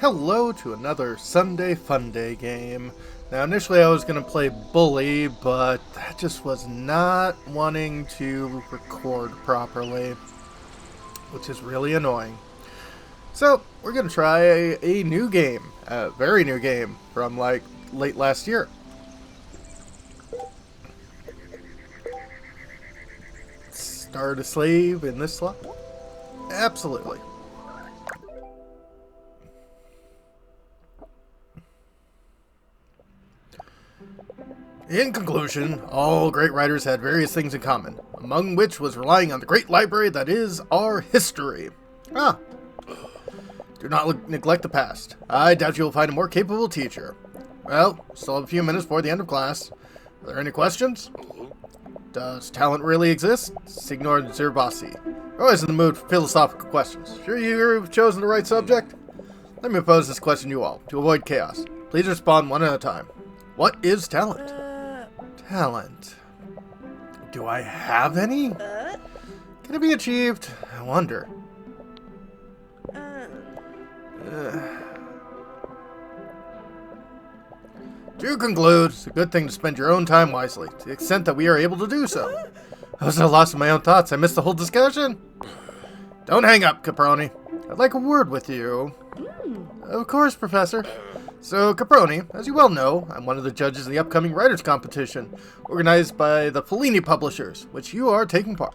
hello to another Sunday Fun Day game. Now, initially I was going to play Bully, but that just was not wanting to record properly, which is really annoying. So, we're going to try a new game, a very new game from like late last year. Start a slave in this slot? Absolutely. In conclusion, all great writers had various things in common, among which was relying on the great library that is our history. Do not neglect the past. I doubt you will find a more capable teacher. Well, still have a few minutes before the end of class. Are there any questions? Does talent really exist? Signor Zerbasi. Always in the mood for philosophical questions. Sure you've chosen the right subject? Let me pose this question to you all, to avoid chaos. Please respond one at a time. What is talent? Talent. Do I have any? Can it be achieved? I wonder. To conclude, it's a good thing to spend your own time wisely, to the extent that we are able to do so. I was at a loss in my own thoughts. I missed the whole discussion. Don't hang up, Caproni. I'd like a word with you. Of course, Professor. So, Caproni, as you well know, I'm one of the judges in the upcoming writers' competition, organized by the Fellini Publishers, which you are taking part.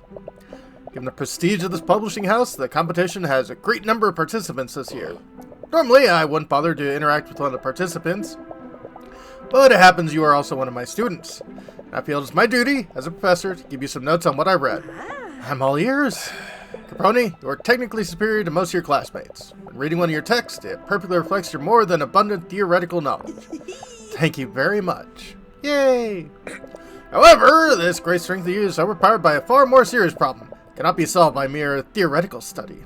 Given the prestige of this publishing house, the competition has a great number of participants this year. Normally, I wouldn't bother to interact with one of the participants, but it happens you are also one of my students. I feel it's my duty, as a professor, to give you some notes on what I read. I'm all ears. Caproni, you are technically superior to most of your classmates. When reading one of your texts, it perfectly reflects your more than abundant theoretical knowledge. Thank you very much. Yay! However, this great strength of you is overpowered by a far more serious problem. It cannot be solved by mere theoretical study.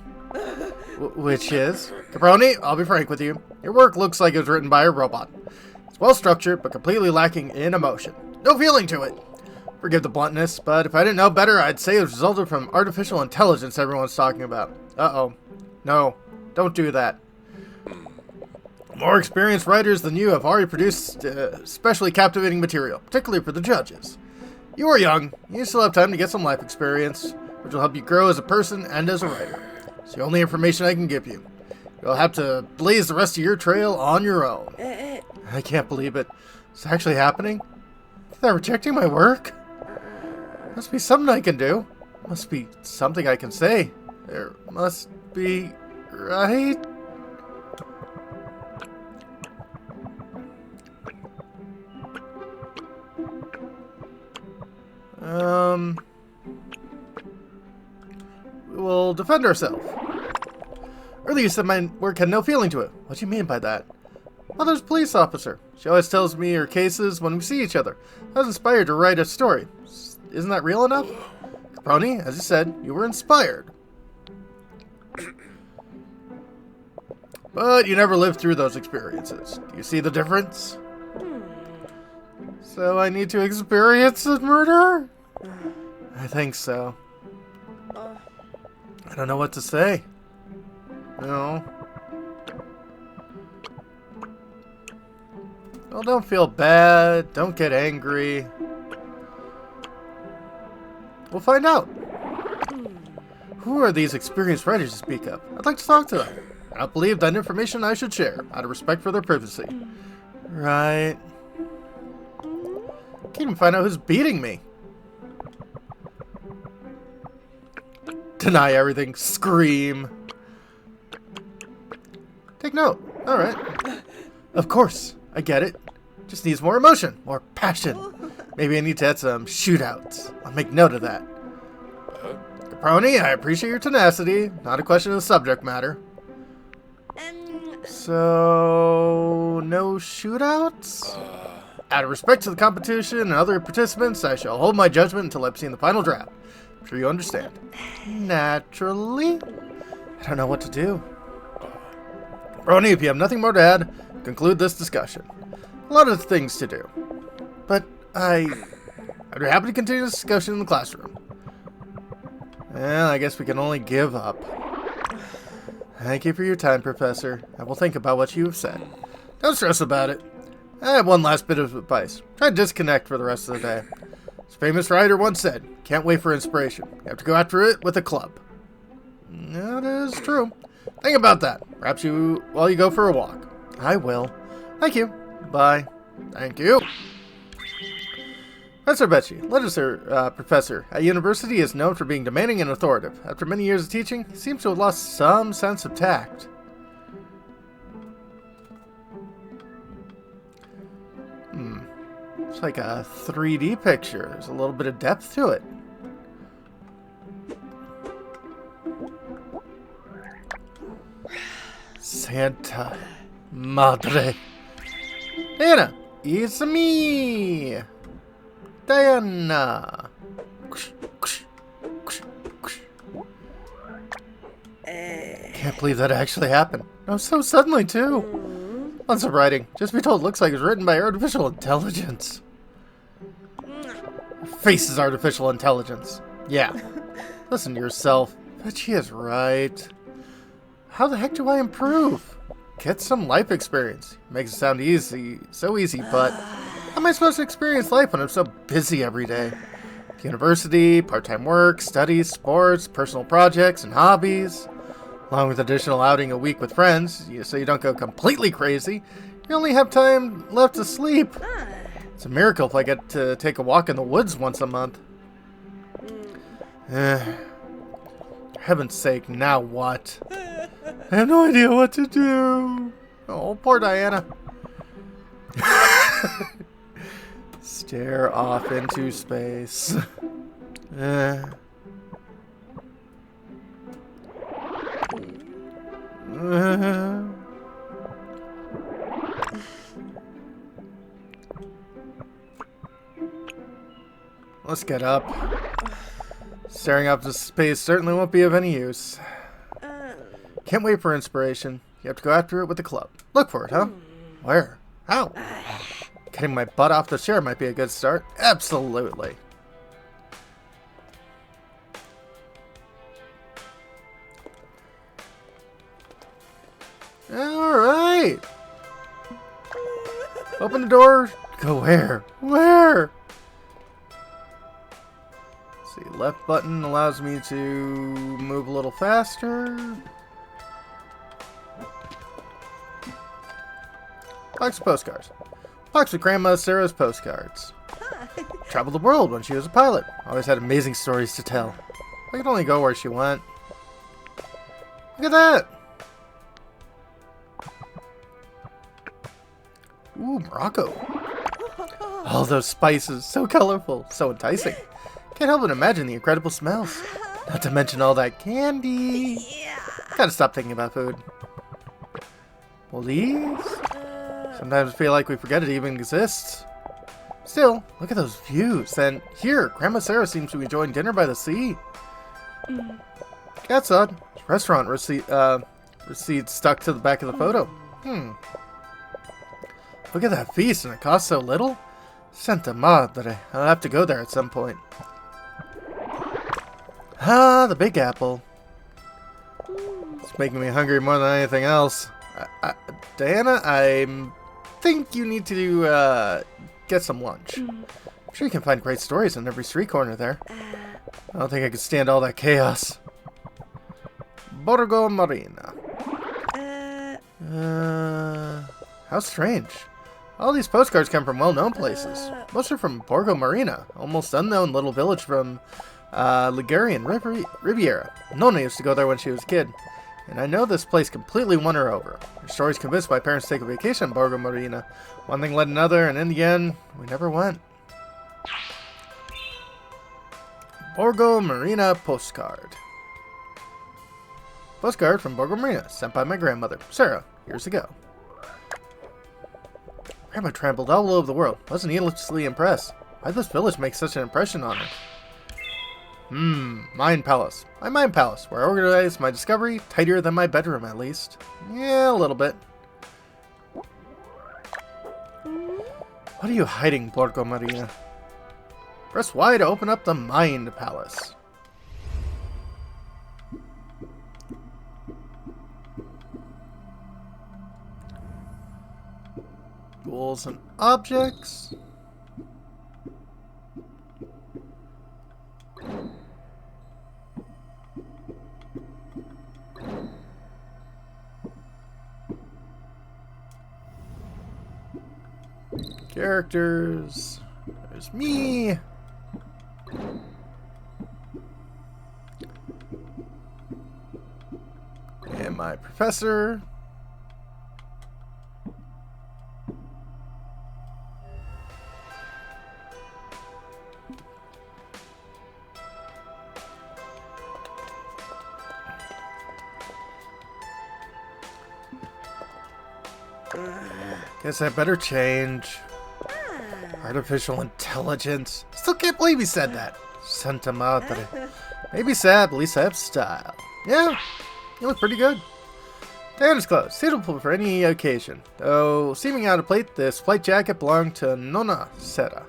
Which is? Caproni, I'll be frank with you. Your work looks like it was written by a robot. It's well structured, but completely lacking in emotion. No feeling to it. Forgive the bluntness, but if I didn't know better, I'd say it resulted from artificial intelligence everyone's talking about. Uh-oh. No, don't do that. More experienced writers than you have already produced especially captivating material, particularly for the judges. You are young. You still have time to get some life experience, which will help you grow as a person and as a writer. It's the only information I can give you. You'll have to blaze the rest of your trail on your own. I can't believe it. It's actually happening? They're rejecting my work? Must be something I can do. Must be something I can say. There must be, right? We will defend ourselves. Earlier you said my work had no feeling to it. What do you mean by that? Mother's a police officer. She always tells me her cases when we see each other. I was inspired to write a story. Isn't that real enough? Caproni, as you said, you were inspired. But you never lived through those experiences. Do you see the difference? So I need to experience a murder? I think so. I don't know what to say. No. Well, don't feel bad. Don't get angry. We'll find out. Who are these experienced writers you speak of? I'd like to talk to them. I don't believe that information I should share, out of respect for their privacy. Right. Can't even find out who's beating me. Deny everything. Scream. Take note. Alright. Of course. I get it. Just needs more emotion. More passion. Maybe I need to add some shootouts. I'll make note of that. Caproni, I appreciate your tenacity. Not a question of the subject matter. So, no shootouts? Out of respect to the competition and other participants, I shall hold my judgment until I've seen the final draft. I'm sure you understand. Naturally. I don't know what to do. Caproni, if you have nothing more to add, conclude this discussion. A lot of things to do. But I'd be happy to continue this discussion in the classroom. Well, I guess we can only give up. Thank you for your time, Professor. I will think about what you have said. Don't stress about it. I have one last bit of advice. Try to disconnect for the rest of the day. As a famous writer once said, can't wait for inspiration. You have to go after it with a club. That is true. Think about that. Perhaps while you go for a walk. I will. Thank you. Bye. Thank you. Professor Becci, literature professor at university, is known for being demanding and authoritative. After many years of teaching, he seems to have lost some sense of tact. It's like a 3D picture. There's a little bit of depth to it. Santa Madre. Diana, it's me. Diana. Can't believe that actually happened. Oh, so suddenly too. Lots of writing. Just be told, it looks like it was written by artificial intelligence. Her face is artificial intelligence. Yeah. Listen to yourself. But she is right. How the heck do I improve? Get some life experience. Makes it sound easy, so easy, but how am I supposed to experience life when I'm so busy every day? University, part-time work, studies, sports, personal projects, and hobbies. Along with additional outing a week with friends, so you don't go completely crazy. You only have time left to sleep. It's a miracle if I get to take a walk in the woods once a month. For heaven's sake, now what? I have no idea what to do. Oh, poor Diana. Stare off into space. Let's get up. Staring up into space certainly won't be of any use. Can't wait for inspiration. You have to go after it with the club. Look for it, huh? Where? How? Getting my butt off the chair might be a good start. Absolutely. Alright. Open the door. Go where? Where? Let's see, left button allows me to move a little faster. Box of postcards. Box of Grandma Sarah's postcards. Traveled the world when she was a pilot. Always had amazing stories to tell. I could only go where she went. Look at that! Ooh, Morocco. All those spices, so colorful, so enticing. Can't help but imagine the incredible smells. Not to mention all that candy. Gotta stop thinking about food. Police? Sometimes I feel like we forget it even exists. Still, look at those views. And here, Grandma Sarah seems to be enjoying dinner by the sea. That's odd. Restaurant receipt stuck to the back of the photo. Look at that feast, and it costs so little. Santa Madre. I'll have to go there at some point. Ah, the Big Apple. It's making me hungry more than anything else. Diana, I think you need to get some lunch. I'm sure you can find great stories on every street corner there. I don't think I could stand all that chaos. Borgo Marina. How strange. All these postcards come from well-known places. Most are from Borgo Marina, almost unknown little village from Ligurian Riviera. Nonna used to go there when she was a kid. And I know this place completely won her over. Her stories convinced my parents to take a vacation in Borgo Marina. One thing led another, and in the end, we never went. Borgo Marina postcard. Postcard from Borgo Marina, sent by my grandmother, Sarah, years ago. Grandma traveled all over the world. Wasn't needlessly impressed. Why'd this village make such an impression on her? Mind Palace. My Mind Palace, where I organize my discovery, tidier than my bedroom at least. Yeah, a little bit. What are you hiding, Borgo Marina? Press Y to open up the Mind Palace. Tools and objects. Characters. There's me. And my professor. Guess I better change. Artificial intelligence. Still can't believe he said that. Santa Madre. Maybe sad, but at least I have style. Yeah, you look pretty good. Diana's clothes, suitable for any occasion. Though seeming out of place, this flight jacket belonged to Nonna Sera.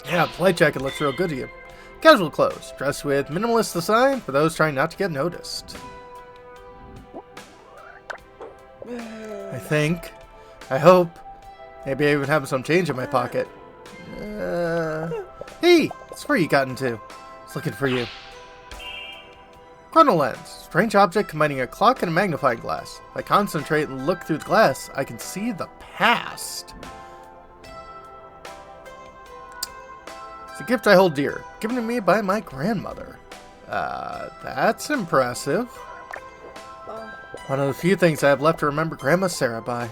Yeah, the flight jacket looks real good to you. Casual clothes, dressed with minimalist design for those trying not to get noticed. I think. I hope. Maybe I even have some change in my pocket. Hey! That's where you got into. I was looking for you. Chrono lens. Strange object combining a clock and a magnifying glass. If I concentrate and look through the glass, I can see the past. It's a gift I hold dear. Given to me by my grandmother. That's impressive. One of the few things I have left to remember Grandma Sarah by.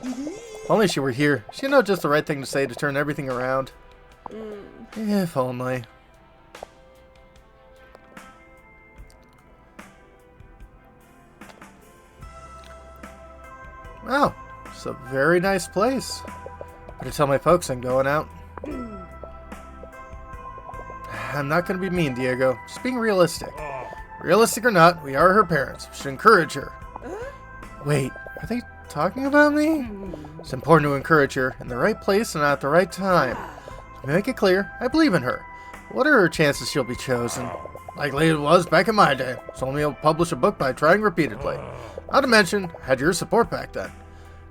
If only she were here. She'd know just the right thing to say to turn everything around. If only. Wow, it's a very nice place. Better tell my folks I'm going out. I'm not going to be mean, Diego. Just being realistic. Realistic or not, we are her parents. We should encourage her. Wait, are they talking about me? It's important to encourage her in the right place and at the right time. To make it clear, I believe in her. What are her chances she'll be chosen? Likely it was back in my day. It's only able to publish a book by trying repeatedly. Not to mention, I had your support back then.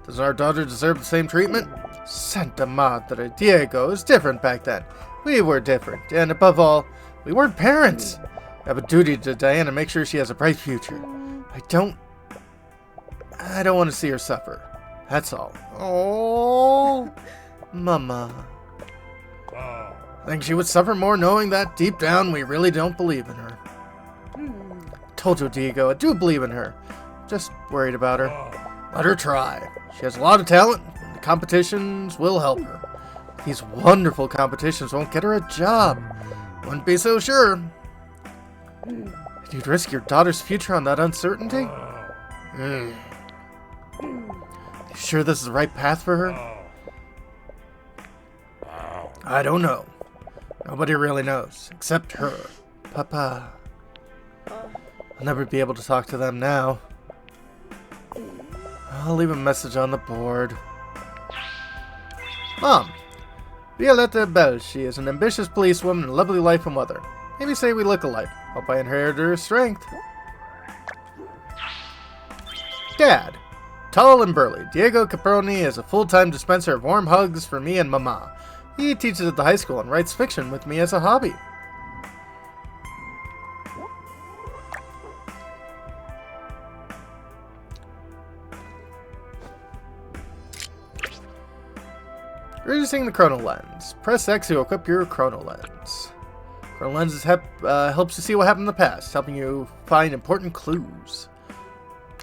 Doesn't our daughter deserve the same treatment? Santa Madre, Diego, it was different back then. We were different, and above all, we weren't parents. I have a duty to Diana to make sure she has a bright future. I don't want to see her suffer. That's all. Oh, Mama. I think she would suffer more knowing that deep down we really don't believe in her. Told you, Diego, I do believe in her. Just worried about her. Let her try. She has a lot of talent, and the competitions will help her. These wonderful competitions won't get her a job. Wouldn't be so sure. You'd risk your daughter's future on that uncertainty? You sure this is the right path for her? I don't know. Nobody really knows, except her. Papa. I'll never be able to talk to them now. I'll leave a message on the board. Mom. Violetta Bell. She is an ambitious policewoman and a lovely life and mother. Maybe say we look alike. Hope I inherited her strength. Dad. Tall and burly, Diego Caproni is a full-time dispenser of warm hugs for me and Mama. He teaches at the high school and writes fiction with me as a hobby. Reducing the chrono lens. Press X to equip your chrono lens. Chrono lenses helps you see what happened in the past, helping you find important clues.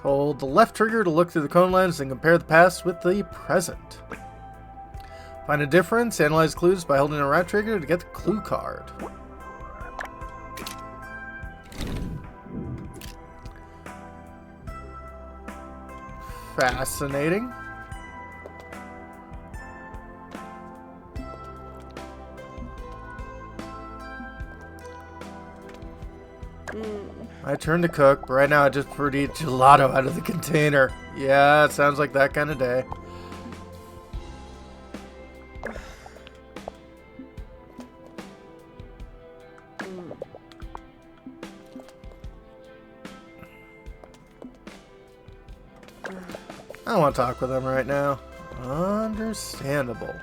Hold the left trigger to look through the chrono lens and compare the past with the present. Find a difference, analyze clues by holding the right trigger to get the clue card. Fascinating. My turn to cook, but right now I just prefer to eat gelato out of the container. Yeah, it sounds like that kind of day. I don't want to talk with them right now. Understandable.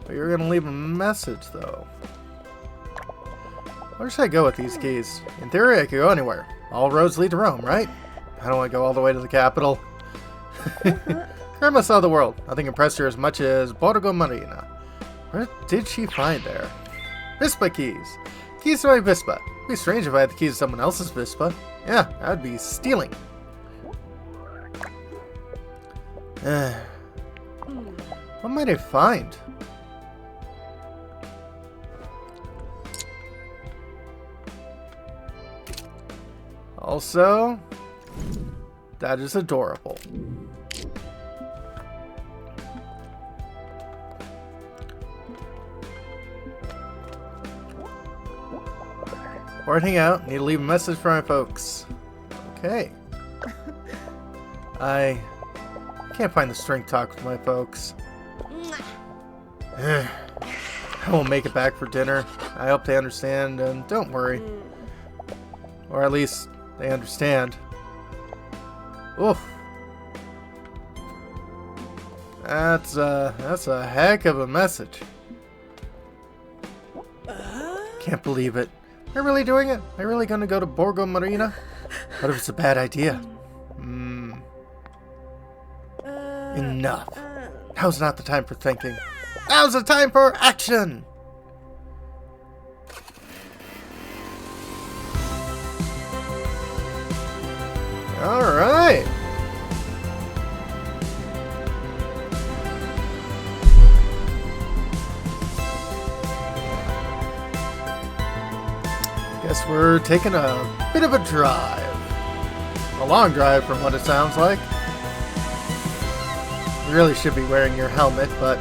But you're going to leave a message, though. Where should I go with these keys? In theory, I could go anywhere. All roads lead to Rome, right? I don't want to go all the way to the capital. Grandma saw the world. Nothing impressed her as much as Borgo Marina. What did she find there? Vespa keys. Keys to my Vespa. It'd be strange if I had the keys to someone else's Vespa. Yeah, that would be stealing. What might I find? Also, that is adorable. Boarding out. Need to leave a message for my folks. Okay. I can't find the strength to talk with my folks. I won't make it back for dinner. I hope they understand, and don't worry. Or at least they understand. Oof. That's a heck of a message. Can't believe it. Am I really doing it? Am I really gonna go to Borgo Marina? What if it's a bad idea? Enough. Now's not the time for thinking. Now's the time for action! Alright! Guess we're taking a bit of a drive. A long drive from what it sounds like. You really should be wearing your helmet, but...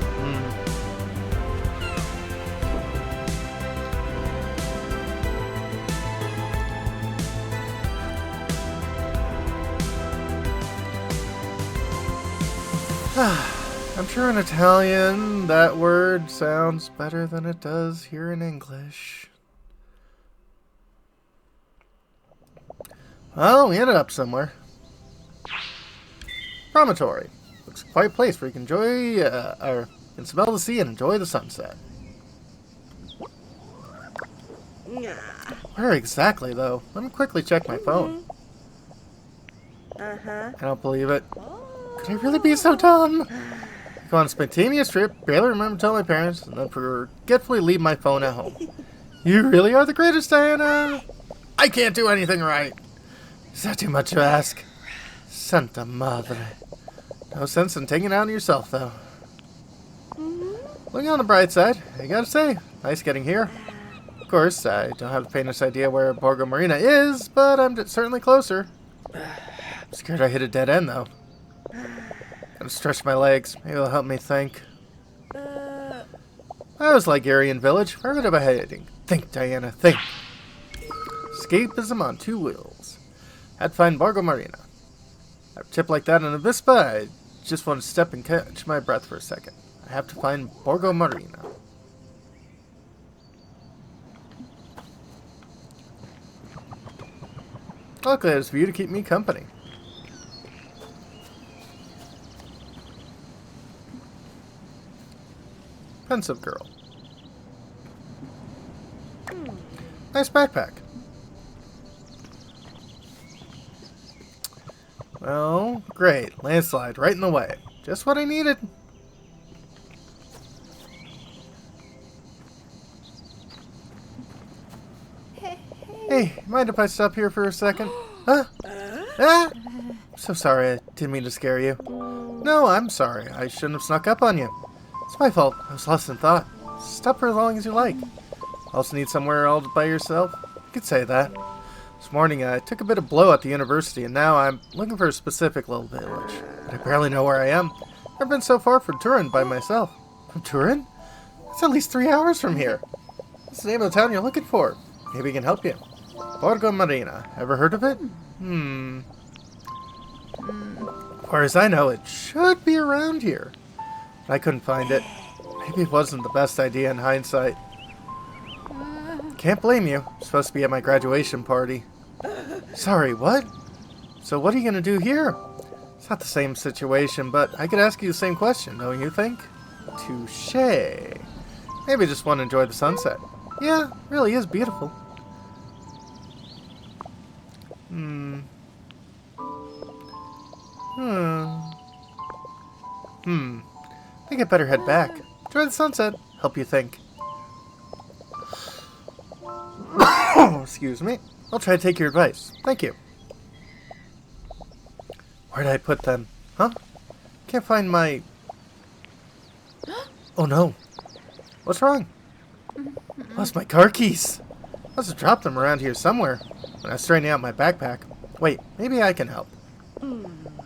I'm sure in Italian that word sounds better than it does here in English. Well, we ended up somewhere. Promontory. Looks quite a place where you can enjoy, or can smell the sea and enjoy the sunset. Where exactly, though? Let me quickly check my phone. I don't believe it. Could I really be so dumb? Go on a spontaneous trip, barely remember to tell my parents, and then forgetfully leave my phone at home. You really are the greatest, Diana. I can't do anything right. Is that too much to ask? Santa Madre. No sense in taking it out on yourself, though. Looking on the bright side, I gotta say, nice getting here. Of course, I don't have the faintest idea where Borgo Marina is, but I'm certainly closer. I'm scared I hit a dead end, though. Gotta stretch my legs. Maybe it'll help me think. I was like Aryan Village. Where would I be heading? Think, Diana, think. Escapism on two wheels. I'd find Borgo Marina. A tip like that in a Vespa, I just want to step and catch my breath for a second. I have to find Borgo Marina. Luckily, there's for you to keep me company. Pensive girl. Nice backpack. Well, great. Landslide right in the way. Just what I needed. Hey, mind if I stop here for a second? Huh? Ah! So sorry, I didn't mean to scare you. No, I'm sorry. I shouldn't have snuck up on you. It's my fault. I was lost in thought. Stop for as long as you like. Also need somewhere all by yourself? You could say that. This morning I took a bit of blow at the university, and now I'm looking for a specific little village. But I barely know where I am. I've been so far from Turin by myself. From Turin? It's at least 3 hours from here. What's the name of the town you're looking for? Maybe I can help you. Borgo Marina. Ever heard of it? As far as I know, it should be around here. But I couldn't find it. Maybe it wasn't the best idea in hindsight. Can't blame you. I'm supposed to be at my graduation party. Sorry, what? So what are you going to do here? It's not the same situation, but I could ask you the same question, don't you think? Touché. Maybe just want to enjoy the sunset. Yeah, it really is beautiful. Hmm. I think I'd better head back. Enjoy the sunset. Help you think. Excuse me. I'll try to take your advice. Thank you. Where did I put them? Huh? Can't find my... Oh no. What's wrong? Lost my car keys. Must have dropped them around here somewhere when I was straightening out my backpack. Wait, maybe I can help.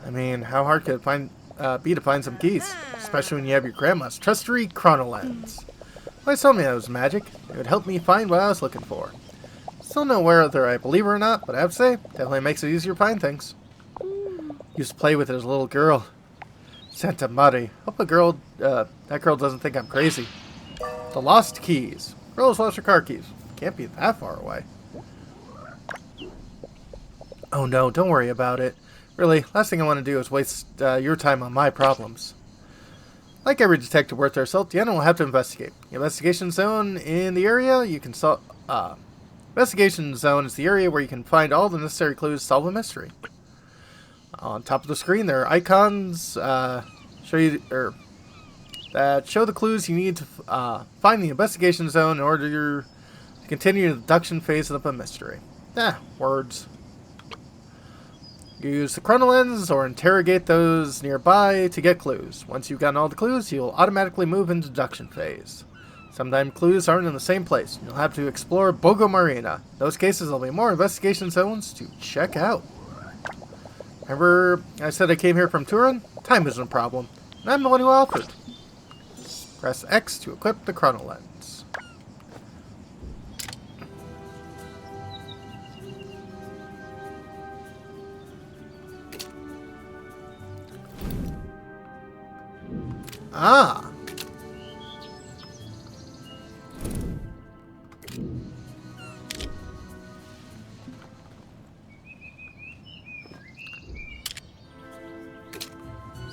I mean, how hard could it be to find some keys? Especially when you have your grandma's trusty chrono lens. Always told me that was magic. It would help me find what I was looking for. Still know whether I believe her or not, but I have to say, definitely makes it easier to find things. Used to play with it as a little girl. Santa Maria. Hope that girl doesn't think I'm crazy. The lost keys. Girls lost her car keys. Can't be that far away. Oh no, don't worry about it. Really, last thing I want to do is waste your time on my problems. Like every detective worth their salt, Deanna will have to investigate. The investigation zone in the area you can solve. Investigation zone is the area where you can find all the necessary clues to solve a mystery. On top of the screen, there are icons that show the clues you need to find the investigation zone in order to continue the deduction phase of the mystery. Words. You use the chrono lens or interrogate those nearby to get clues. Once you've gotten all the clues, you'll automatically move into deduction phase. Sometimes clues aren't in the same place. You'll have to explore Bogo Marina. In those cases, there'll be more investigation zones to check out. Remember I said I came here from Turin? Time isn't a problem, and I'm the one who offered. Press X to equip the chrono lens. Ah!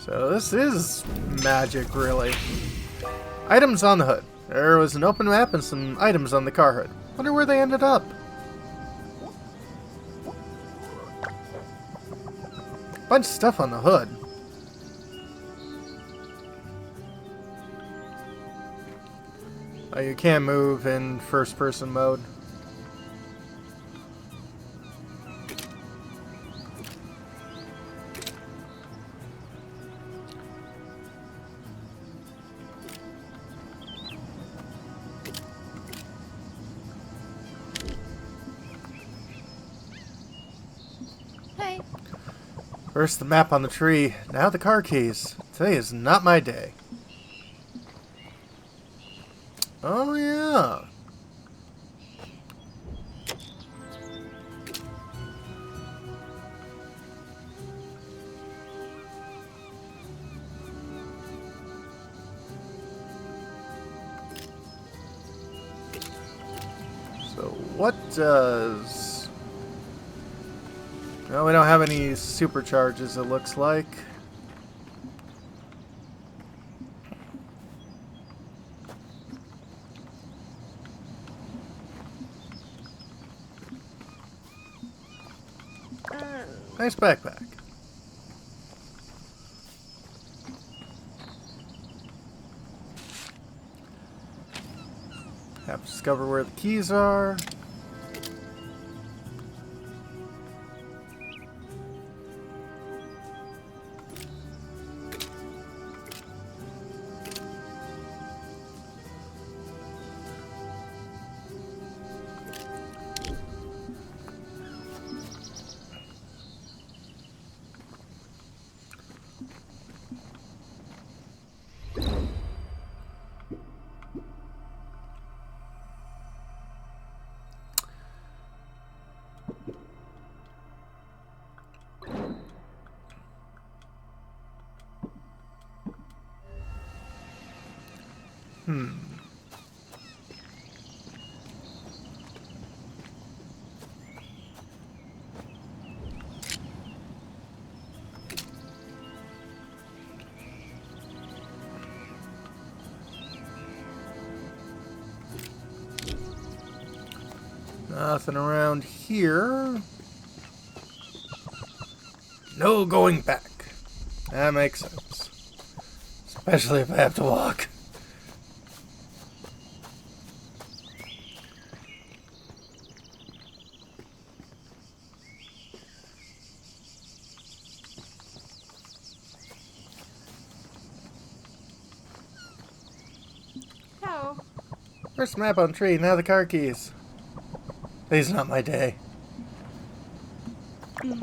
So this is magic, really. Items on the hood. There was an open map and some items on the car hood. Wonder where they ended up. Bunch of stuff on the hood. Oh, you can't move in first-person mode. Hey. First the map on the tree, now the car keys. Today is not my day. Oh yeah. So what does... No, we don't have any supercharges, it looks like. Nice backpack. Have to discover where the keys are. Nothing around here. No going back. That makes sense. Especially if I have to walk. Oh. First map on tree, now the car keys. Today's not my day. You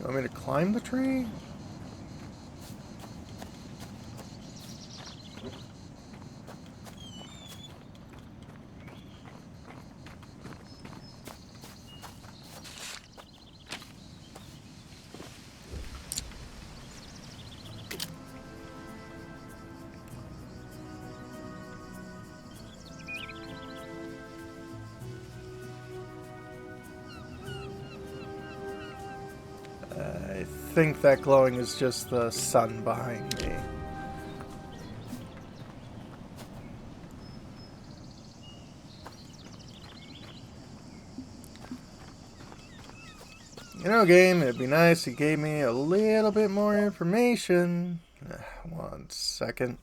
want me to climb the tree? I think that glowing is just the sun behind me. You know, game, it'd be nice if you gave me a little bit more information. 1 second.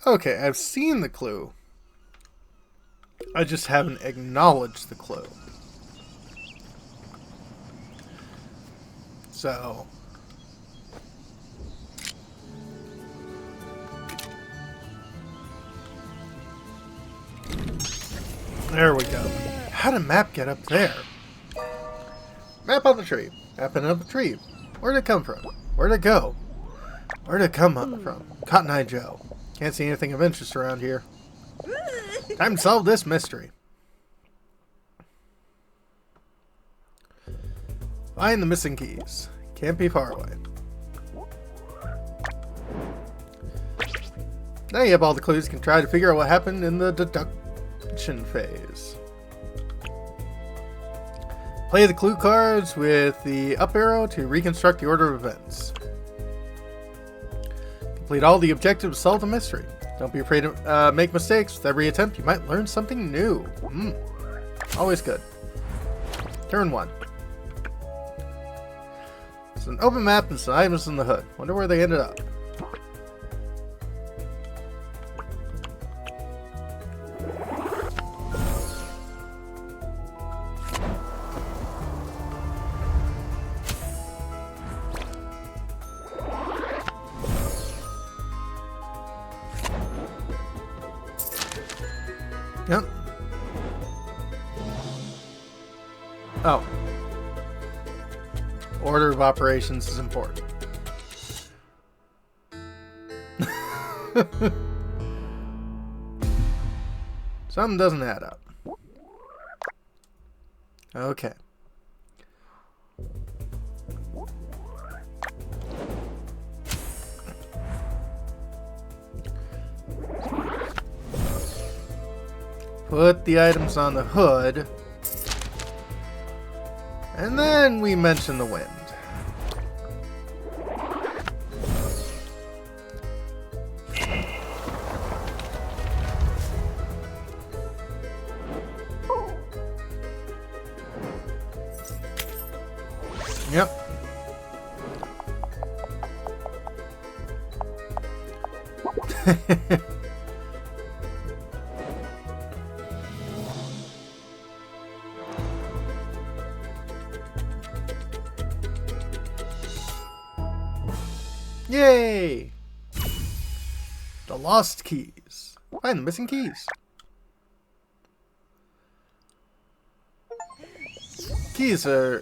Okay, I've seen the clue. I just haven't acknowledged the clue. So... there we go. How did map get up there? Map on the tree. Mapping up the tree. Where'd it come from? Where'd it go? Where'd it come up from? Cotton Eye Joe. Can't see anything of interest around here. Time to solve this mystery. Find the missing keys. Can't be far away. Now you have all the clues. You can try to figure out what happened in the deduction phase. Play the clue cards with the up arrow to reconstruct the order of events. Complete all the objectives to solve the mystery. Don't be afraid to make mistakes. With every attempt, you might learn something new. Always good. Turn 1. It's an open map and some items in the hood. Wonder where they ended up. Yep. Oh. Order of operations is important. Something doesn't add up. Okay. Put the items on the hood. And then we mention the wind. Yep. Yay! The lost keys. Find the missing keys. Keys are,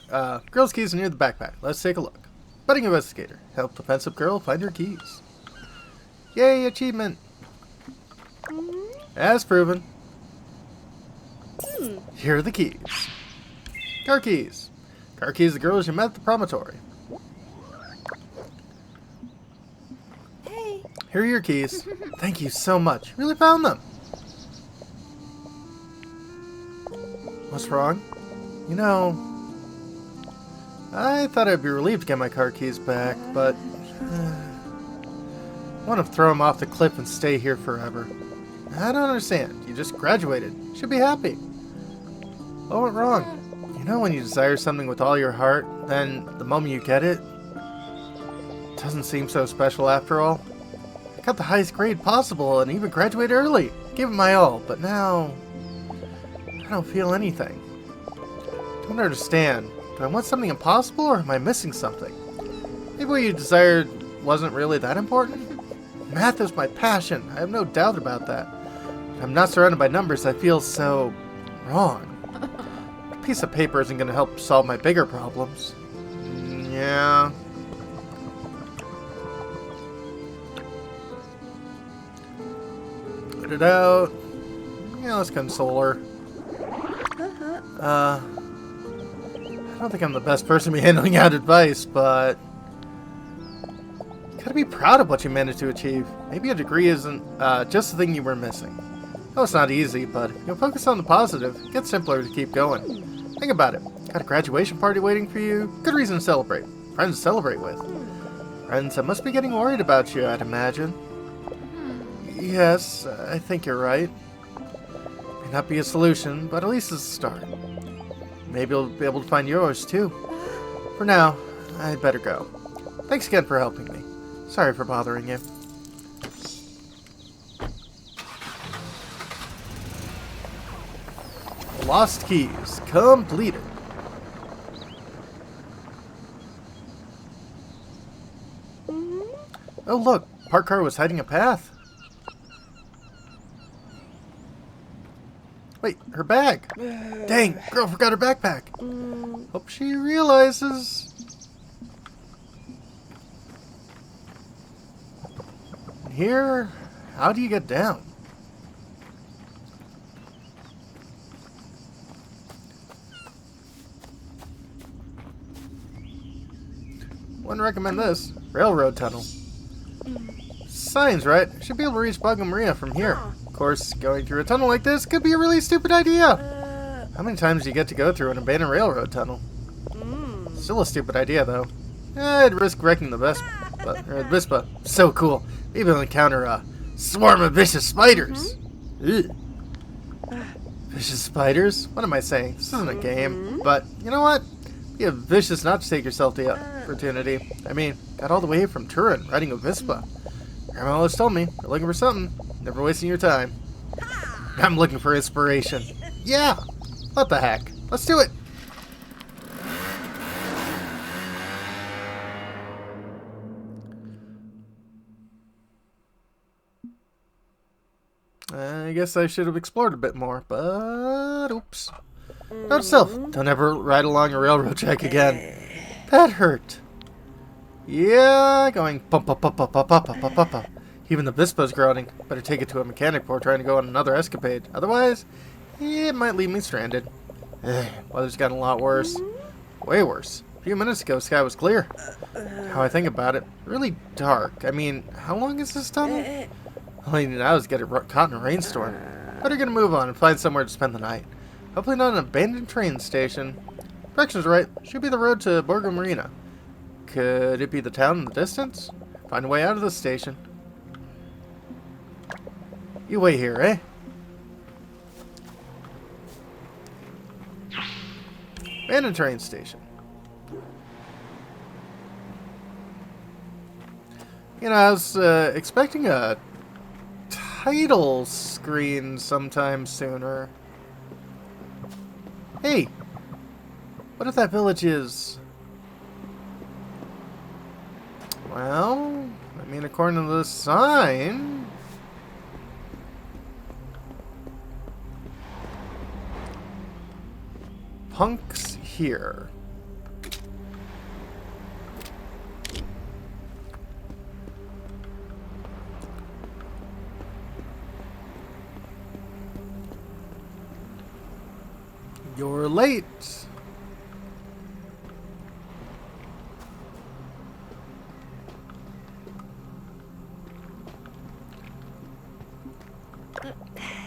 girl's keys are near the backpack. Let's take a look. Budding investigator. Help the pensive girl find her keys. Yay, achievement! As proven. Here are the keys. Car keys. Car keys the girls you met at the promontory. Here are your keys. Thank you so much. You really found them. What's wrong? You know, I thought I'd be relieved to get my car keys back, but I want to throw them off the cliff and stay here forever. I don't understand. You just graduated. You should be happy. What went wrong? You know when you desire something with all your heart, then the moment you get it, it doesn't seem so special after all? I got the highest grade possible and even graduated early. Gave it my all, but now I don't feel anything. Don't understand. Do I want something impossible or am I missing something? Maybe what you desired wasn't really that important? Math is my passion. I have no doubt about that. If I'm not surrounded by numbers, I feel so wrong. A piece of paper isn't going to help solve my bigger problems. Yeah. Put it out. Yeah, let's console her. I don't think I'm the best person to be handling out advice, but you gotta be proud of what you managed to achieve. Maybe a degree isn't just the thing you were missing. No, it's not easy, but you'll focus on the positive. It gets simpler to keep going. Think about it. Got a graduation party waiting for you. Good reason to celebrate. Friends to celebrate with. Friends that must be getting worried about you, I'd imagine. Yes, I think you're right. May not be a solution, but at least it's a start. Maybe you'll be able to find yours, too. For now, I'd better go. Thanks again for helping me. Sorry for bothering you. Lost keys completed. Oh look, parked car was hiding a path. Wait, her bag. Dang, girl forgot her backpack. Hope she realizes. Here, how do you get down? Wouldn't recommend this. Railroad tunnel. Signs, right? Should be able to reach Bugga Maria from here. Of course, going through a tunnel like this could be a really stupid idea. How many times do you get to go through an abandoned railroad tunnel? Still a stupid idea, though. I'd risk wrecking the Vespa. So cool. Maybe we'll encounter a swarm of vicious spiders. Ugh. Vicious spiders? What am I saying? This isn't a game. But, you know what? Be vicious not to take yourself the opportunity. I mean, got all the way from Turin riding a Vespa. Grandma always told me, you're looking for something, never wasting your time. I'm looking for inspiration. Yeah! What the heck? Let's do it! I guess I should have explored a bit more, but oops. Note to self, don't ever ride along a railroad track again. That hurt. Yeah, going bump, bump, bump, bump, bump, bump, bump, bump, bump. Even the Vespa's groaning. Better take it to a mechanic before trying to go on another escapade. Otherwise, it might leave me stranded. Weather's gotten a lot worse. Way worse. A few minutes ago, sky was clear. How I think about it, really dark. I mean, how long is this tunnel? All I need now is to get it caught in a rainstorm. Better get a move on and find somewhere to spend the night. Hopefully not an abandoned train station. Directions right. Should be the road to Borgo Marina. Could it be the town in the distance? Find a way out of the station. You wait here, eh? Abandoned train station. You know, I was expecting a title screen sometime sooner. Hey, what if that village is... Well, I mean, according to the sign... Punk's here. You're late.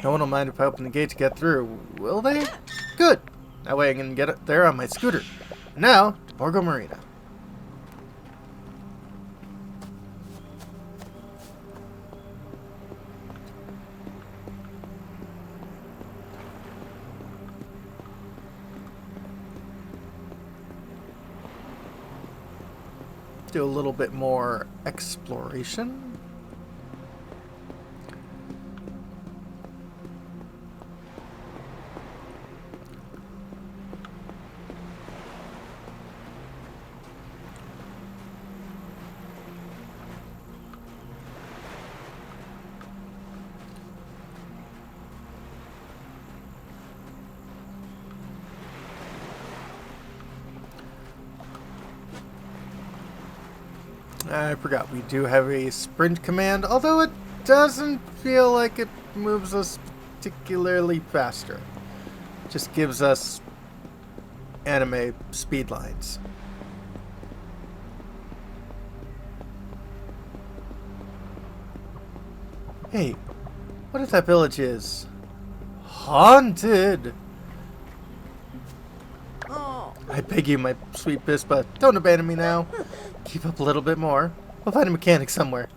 No one will mind if I open the gate to get through, will they? Good. That way I can get there on my scooter. Now, to Borgo Marina. Do a little bit more exploration. I forgot we do have a sprint command, although it doesn't feel like it moves us particularly faster. It just gives us anime speed lines. Hey, what if that village is haunted? I beg you, my sweet Bispa, don't abandon me now. Keep up a little bit more. We'll find a mechanic somewhere.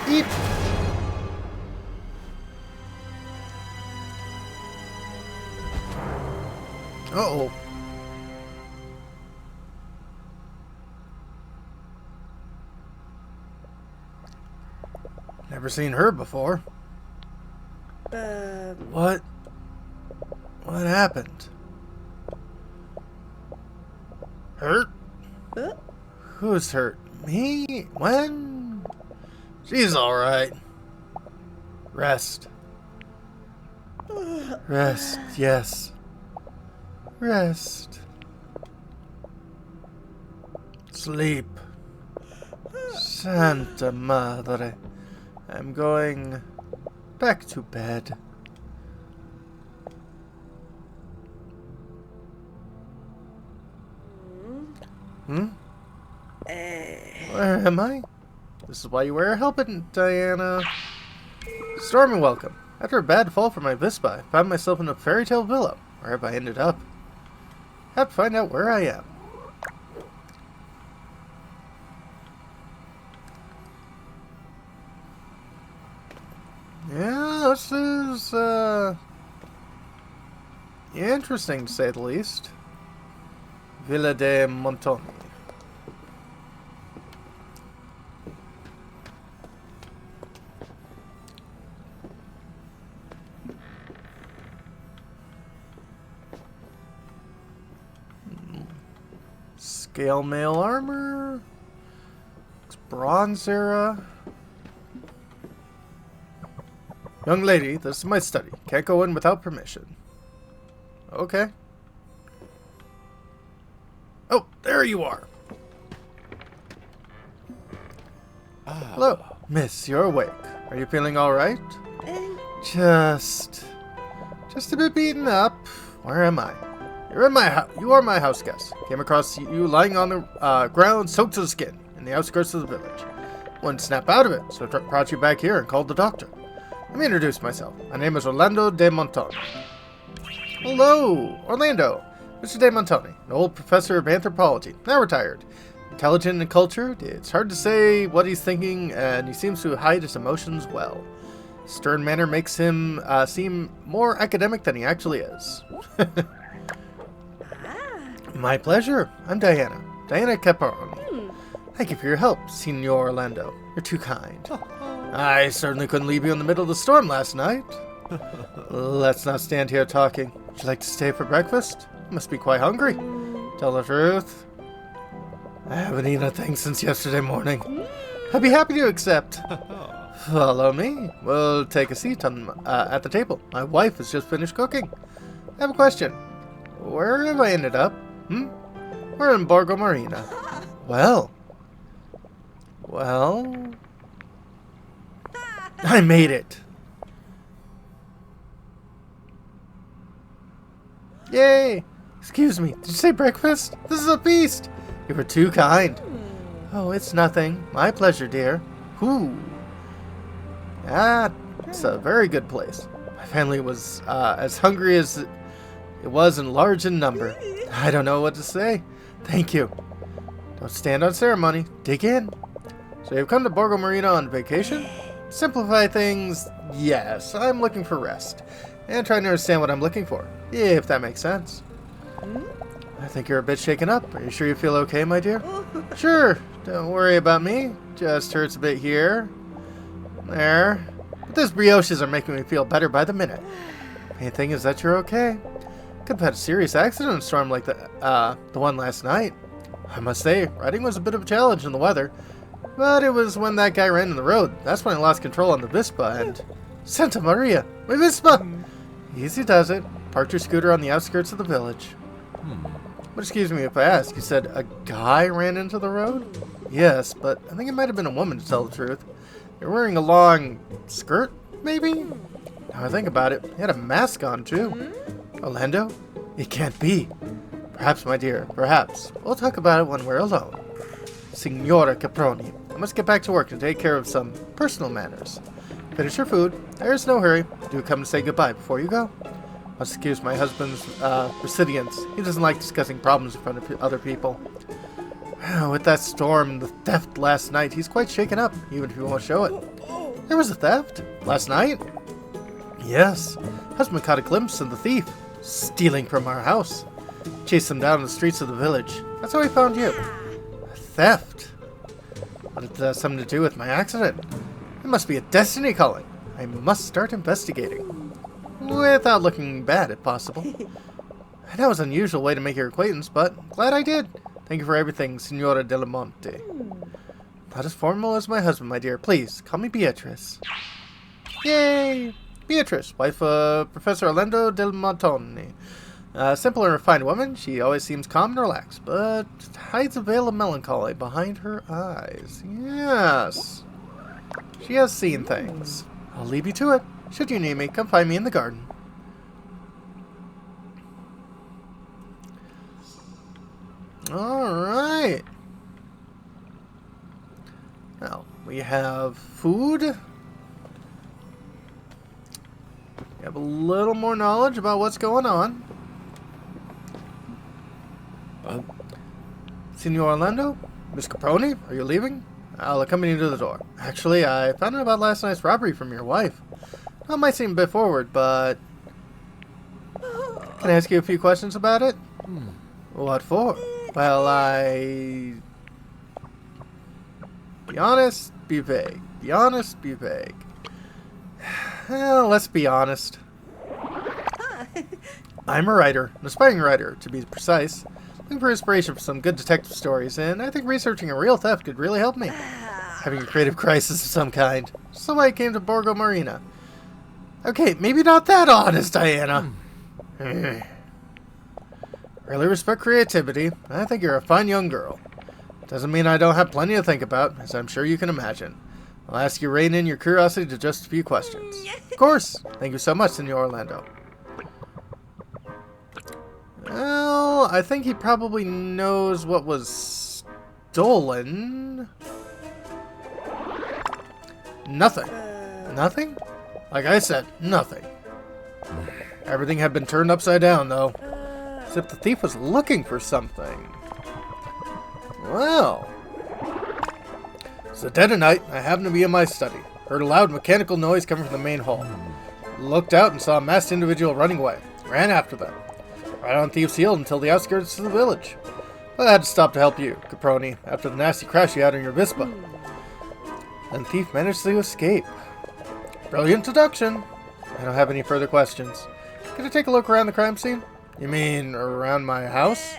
Eep. Uh-oh. Never seen her before. What? What happened? Hurt? Who's hurt? Me? When? She's alright. Rest. Rest, yes. Rest. Sleep. Santa Madre. I'm going back to bed. Where am I? This is why you wear a helmet, Diana. Stormy welcome. After a bad fall from my Vespa, I found myself in a fairy tale villa. Where have I ended up? Have to find out where I am. Yeah, this is interesting to say the least. Villa de Montoni. Scale mail armor. It's Bronze era. Young lady, this is my study. Can't go in without permission. Okay. Oh, there you are. Hello, miss, you're awake. Are you feeling alright? Just a bit beaten up. Where am I? You're in my house. You are my house guest. Came across you lying on the ground, soaked to the skin, in the outskirts of the village. Wouldn't snap out of it, so I brought you back here and called the doctor. Let me introduce myself. My name is Orlando de Montoni. Hello, Orlando. Mr. de Montoni, an old professor of anthropology, now retired. Intelligent and cultured, it's hard to say what he's thinking, and he seems to hide his emotions well. His stern manner makes him seem more academic than he actually is. My pleasure. I'm Diana. Diana Caparoni. Thank you for your help, Signor Orlando. You're too kind. I certainly couldn't leave you in the middle of the storm last night. Let's not stand here talking. Would you like to stay for breakfast? You must be quite hungry. Tell the truth. I haven't eaten a thing since yesterday morning. I'd be happy to accept. Follow me. We'll take a seat at the table. My wife has just finished cooking. I have a question. Where have I ended up? We're in Borgo Marina. Well, I made it. Yay! Excuse me, did you say breakfast? This is a feast. You were too kind. Oh, it's nothing. My pleasure, dear. Whew. That's a very good place. My family was as hungry as it was and large in number. I don't know what to say. Thank you. Don't stand on ceremony. Dig in. So you've come to Borgo Marina on vacation? Simplify things, yes. I'm looking for rest. And trying to understand what I'm looking for, if that makes sense. I think you're a bit shaken up. Are you sure you feel okay, my dear? Sure. Don't worry about me. Just hurts a bit here. There. But those brioches are making me feel better by the minute. Main thing is that you're okay. Could have had a serious accident storm like the one last night. I must say, riding was a bit of a challenge in the weather. But it was when that guy ran in the road. That's when I lost control on the Vespa and... Santa Maria! My Vespa! Easy does it. Parked your scooter on the outskirts of the village. But excuse me if I ask, you said a guy ran into the road? Yes, but I think it might have been a woman to tell the truth. You're wearing a long skirt, maybe? Now I think about it, he had a mask on too. Orlando? It can't be. Perhaps, my dear, perhaps. We'll talk about it when we're alone. Signora Caproni, I must get back to work and take care of some personal matters. Finish your food. There's no hurry. Do come to say goodbye before you go. Must excuse my husband's residence. He doesn't like discussing problems in front of other people. With that storm, the theft last night, he's quite shaken up, even if he won't show it. There was a theft? Last night? Yes. Husband caught a glimpse of the thief, stealing from our house. Chased him down the streets of the village. That's how he found you. Theft? What if it has something to do with my accident? It must be a destiny calling. I must start investigating. Without looking bad, if possible. I know it's an unusual way to make your acquaintance, but glad I did. Thank you for everything, Signora Del Monte. Not as formal as my husband, my dear. Please, call me Beatrice. Yay! Beatrice, wife of Professor Orlando Del Montone. Simple and refined woman, she always seems calm and relaxed, but hides a veil of melancholy behind her eyes. Yes. She has seen things. I'll leave you to it. Should you need me, come find me in the garden. Alright. Now, we have food. We have a little more knowledge about what's going on. Signor Orlando? Miss Caproni, are you leaving? I'll accompany you to the door. Actually, I found out about last night's robbery from your wife. That might seem a bit forward, but... Can I ask you a few questions about it? What for? Well, Be honest, be vague. Be honest, be vague. Well, let's be honest. I'm a writer, an aspiring writer, to be precise. Looking for inspiration for some good detective stories, and I think researching a real theft could really help me. Having a creative crisis of some kind. So I came to Borgo Marina. Okay, maybe not that honest, Diana. Really respect creativity. I think you're a fine young girl. Doesn't mean I don't have plenty to think about, as I'm sure you can imagine. I'll ask you to rein in your curiosity to just a few questions. Of course. Thank you so much, Senor Orlando. Well, I think he probably knows what was stolen. Nothing. Nothing? Like I said, nothing. Everything had been turned upside down, though. Except the thief was looking for something. Well. It's the dead of night. I happened to be in my study. Heard a loud mechanical noise coming from the main hall. Looked out and saw a masked individual running away. Ran after them. Right on Thieves' Heel until the outskirts of the village. But I had to stop to help you, Caproni, after the nasty crash you had on your Vespa. Then the thief managed to escape. Brilliant deduction. I don't have any further questions. Could I take a look around the crime scene? You mean around my house?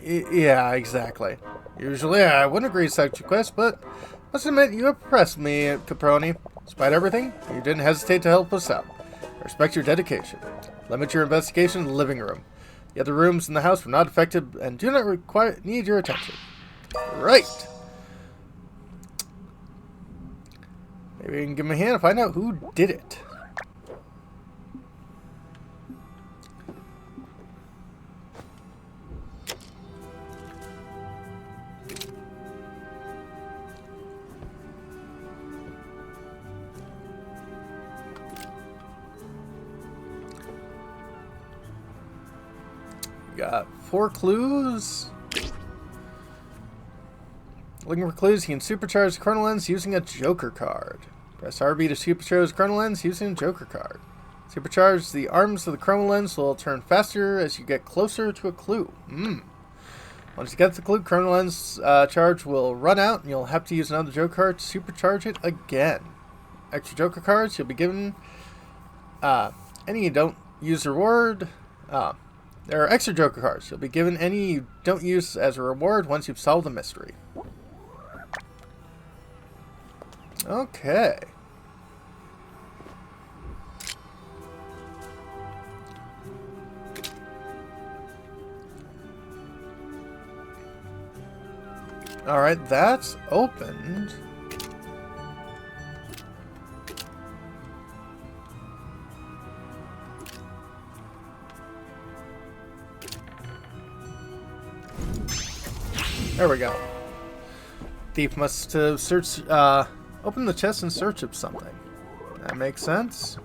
Yeah, exactly. Usually I wouldn't agree to such a request, but must admit you impressed me, Caproni. Despite everything, you didn't hesitate to help us out. I respect your dedication. Limit your investigation to the living room. The other rooms in the house were not affected and do not need your attention. Right. Maybe you can give me a hand and find out who did it. got 4 clues. Looking for clues, you can supercharge the chrono lens using a Joker card. Press RB to supercharge the chrono lens using a Joker card. Supercharge the arms of the chrono lens will turn faster as you get closer to a clue. Once you get the clue, chrono lens charge will run out and you'll have to use another Joker card to supercharge it again. Extra Joker cards you'll be given. Any you don't use reward. There are extra Joker cards. You'll be given any you don't use as a reward once you've solved the mystery. Okay. Alright, that's opened. There we go. Thief must search, open the chest in search of something. That makes sense.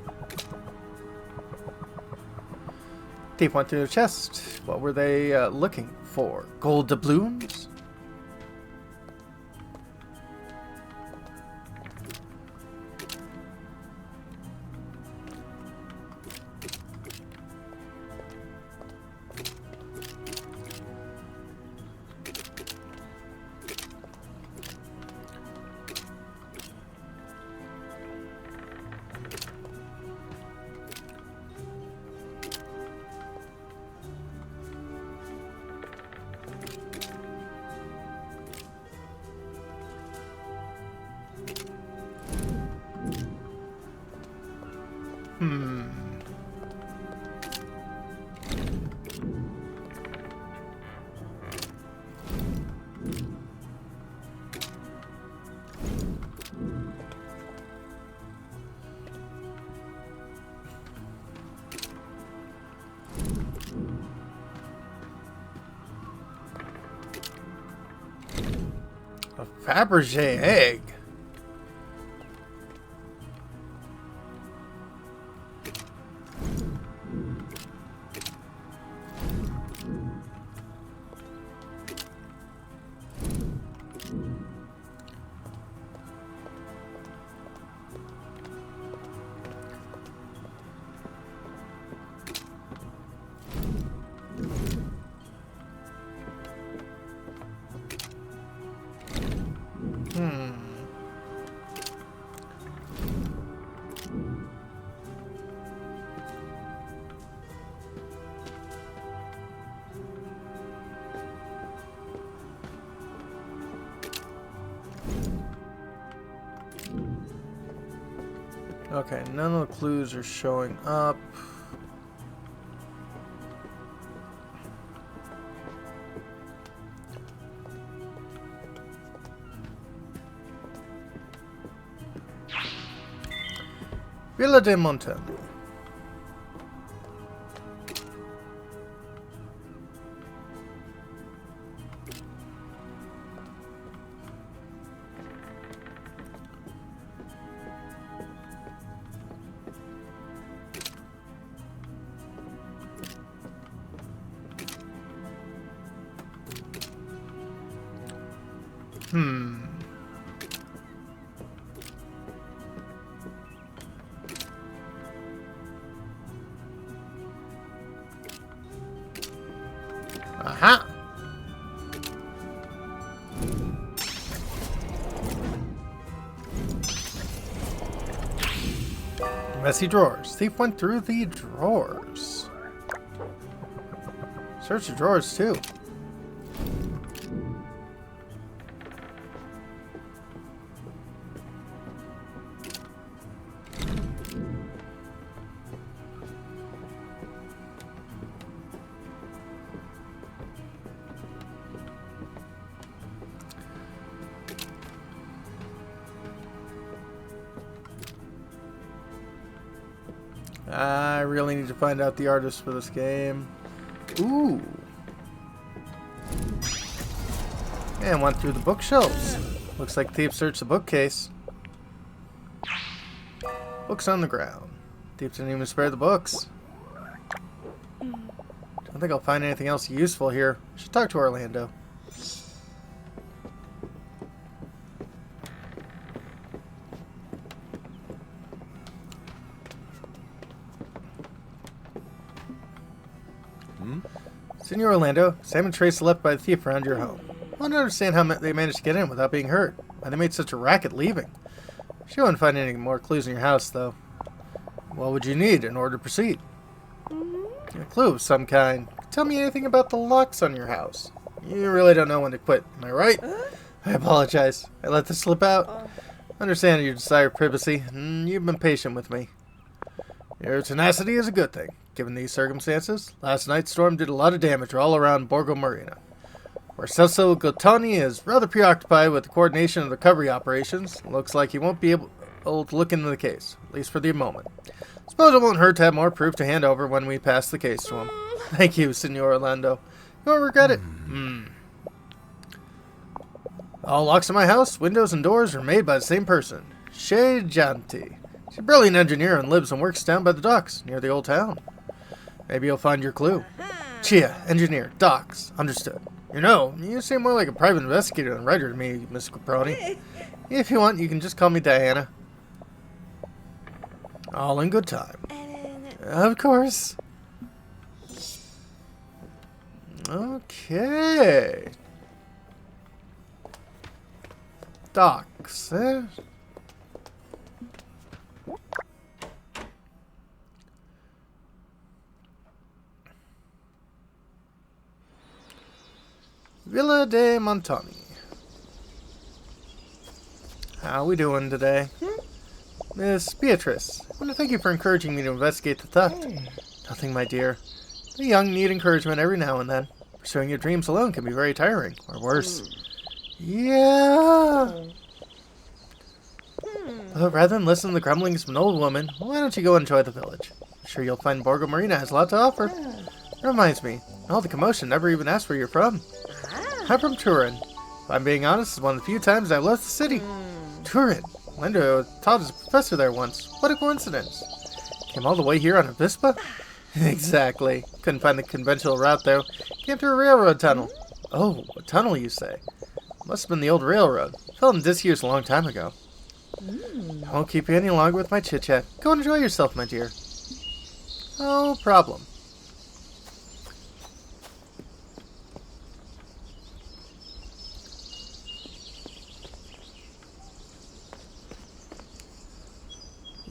Thief went through the chest. What were they looking for? Gold doubloons? A Fabergé egg. Okay, none of the clues are showing up. Villa de Montagne. Aha! Messy drawers. Thief went through the drawers. Search the drawers too. I really need to find out the artist for this game. Ooh. And went through the bookshelves. Looks like Thief searched the bookcase. Books on the ground. Thief didn't even spare the books. Don't think I'll find anything else useful here. I should talk to Orlando. Senor Orlando, salmon trace left by the thief around your home. I want to understand how they managed to get in without being hurt. Why they made such a racket leaving. She wouldn't find any more clues in your house, though. What would you need in order to proceed? A clue of some kind. Tell me anything about the locks on your house. You really don't know when to quit, am I right? I apologize. I let this slip out. I understand your desire for privacy, and you've been patient with me. Your tenacity is a good thing, given these circumstances. Last night's storm did a lot of damage all around Borgo Marina. Where Celso Gattoni is rather preoccupied with the coordination of the recovery operations, looks like he won't be able to look into the case, at least for the moment. Suppose it won't hurt to have more proof to hand over when we pass the case to him. Thank you, Senor Orlando. You won't regret it. All locks in my house, windows and doors are made by the same person, Shea Janti. She's a brilliant engineer and lives and works down by the docks, near the old town. Maybe you'll find your clue. Chia, engineer, docks, understood. You seem more like a private investigator than writer to me, Miss Caproni. If you want, you can just call me Diana. All in good time. Of course. Okay. Docks, eh? Villa de Montani. How we doing today? Miss Beatrice, I want to thank you for encouraging me to investigate the theft. Nothing, my dear. The young need encouragement every now and then. Pursuing your dreams alone can be very tiring, or worse. Yeah. But rather than listen to the grumblings of an old woman, why don't you go enjoy the village? I'm sure you'll find Borgo Marina has a lot to offer. It reminds me, all the commotion never even asked where you're from. I'm from Turin. If I'm being honest, it's one of the few times I've left the city. Turin. Linda taught as a professor there once. What a coincidence. Came all the way here on a Vespa? Exactly. Couldn't find the conventional route, though. Came through a railroad tunnel. Oh, a tunnel, you say? Must have been the old railroad. Fell in disuse a long time ago. I won't keep you any longer with my chit-chat. Go enjoy yourself, my dear. No problem.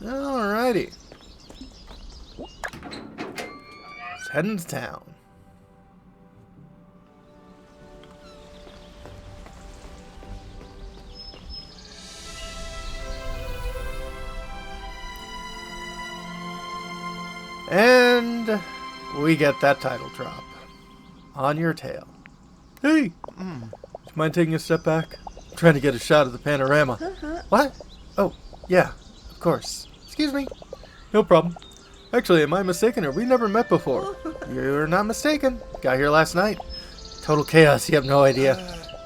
Alrighty. Let's head into town. And we get that title drop. On your tail. Hey! Do you mind taking a step back? I'm trying to get a shot of the panorama. What? Oh, yeah, of course. Excuse me. No problem. Actually, am I mistaken or we never met before? You're not mistaken. Got here last night. Total chaos, you have no idea.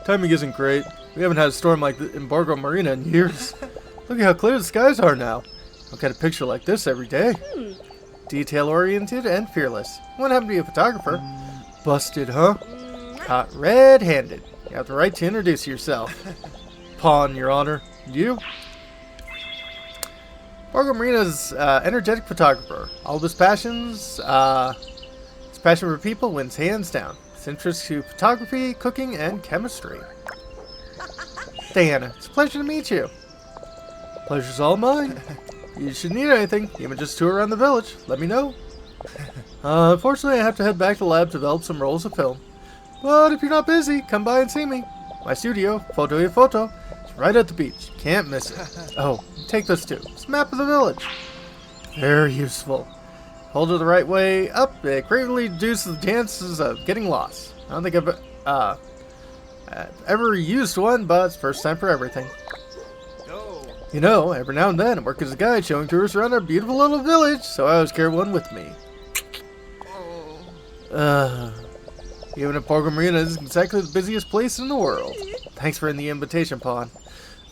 Timing isn't great. We haven't had a storm like this in Borgo Marina in years. Look at how clear the skies are now. Don't get a picture like this every day. Detail-oriented and fearless. Wouldn't happen to be a photographer. Busted, huh? Caught red-handed. You have the right to introduce yourself. Pawn, Your Honor. You? Borgo Marina's energetic photographer. All of his passions, his passion for people wins hands down. His interest to photography, cooking, and chemistry. Diana, it's a pleasure to meet you. Pleasure's all mine. You should need anything, even just tour around the village. Let me know. Unfortunately, I have to head back to the lab to develop some rolls of film. But if you're not busy, come by and see me. My studio, Photo y Photo, is right at the beach. Can't miss it. Oh, take this too. It's a map of the village. Very useful. Hold it the right way up, it greatly reduces the chances of getting lost. I don't think I've ever used one, but it's first time for everything. You know, every now and then I work as a guide showing tourists around our beautiful little village, so I always carry one with me. Even if Borgo Marina isn't exactly the busiest place in the world. Thanks for the invitation, Pawn.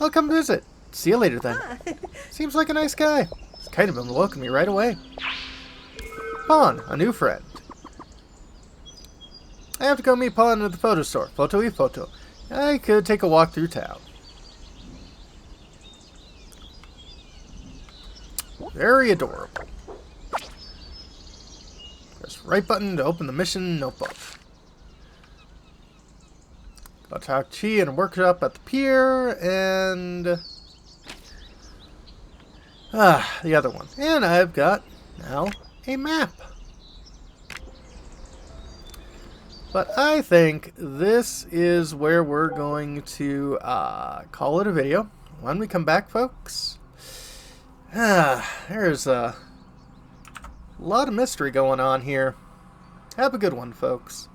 I'll come visit. See you later then. Seems like a nice guy. He's kind of been welcoming me right away. Pawn, a new friend. I have to go meet Pawn at the photo store. Photo e photo. I could take a walk through town. Very adorable. Press right button to open the mission notebook. Got talk Chi in a workshop at the pier, and the other one. And I've got now a map. But I think this is where we're going to call it a video. When we come back, folks, there's a lot of mystery going on here. Have a good one, folks.